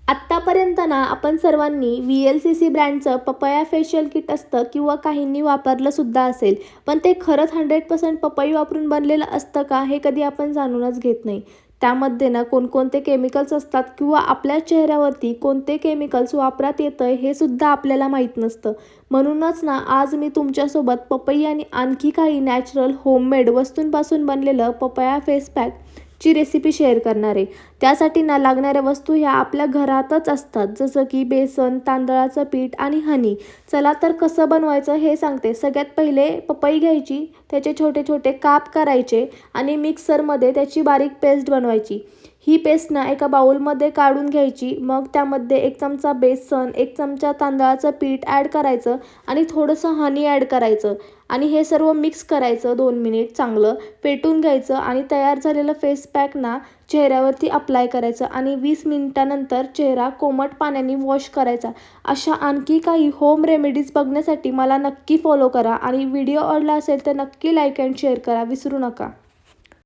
आत्तापर्यंत ना आपण सर्वांनी VLCC ब्रँडचं पपया फेशियल किट असतं किंवा काहींनी वापरलं सुद्धा असेल, पण ते खरंच 100% पपई वापरून बनलेलं असतं का हे कधी आपण जाणूनच घेत नाही. त्यामध्ये ना कोणकोणते केमिकल्स असतात किंवा आपल्या चेहऱ्यावरती कोणते केमिकल्स वापरात येतं हे सुद्धा आपल्याला माहीत नसतं. म्हणूनच ना आज मी तुमच्यासोबत पपई आणि आणखी काही नॅचरल होममेड वस्तूंपासून बनलेलं पपया फेस पॅक ची रेसिपी शेअर करणार आहे. त्यासाठी ना लागणाऱ्या वस्तू ह्या आपल्या घरातच असतात, जसं की बेसन, तांदळाचं पीठ आणि हनी. चला तर कसं बनवायचं हे सांगते. सगळ्यात पहिले पपई घ्यायची, त्याचे छोटे छोटे काप करायचे आणि मिक्सरमध्ये त्याची बारीक पेस्ट बनवायची. ही पेस्ट ना एका बाउलमध्ये काढून घ्यायची. मग त्यामध्ये 1 चमचा बेसन, 1 चमचा तांदळाचं पीठ ॲड करायचं आणि थोडंसं हनी ॲड करायचं आणि हे सर्व मिक्स करायचं. 2 मिनिट चांगलं फेटून घ्यायचं आणि तयार झालेलं फेस पॅक ना चेहऱ्यावरती अप्लाय करायचं आणि 20 मिनिटानंतर चेहरा कोमट पाण्याने वॉश करायचा. अशा आणखी काही होम रेमेडीज बघण्यासाठी मला नक्की फॉलो करा आणि व्हिडिओ आवडला असेल तर नक्की लाईक अँड शेअर करा विसरू नका.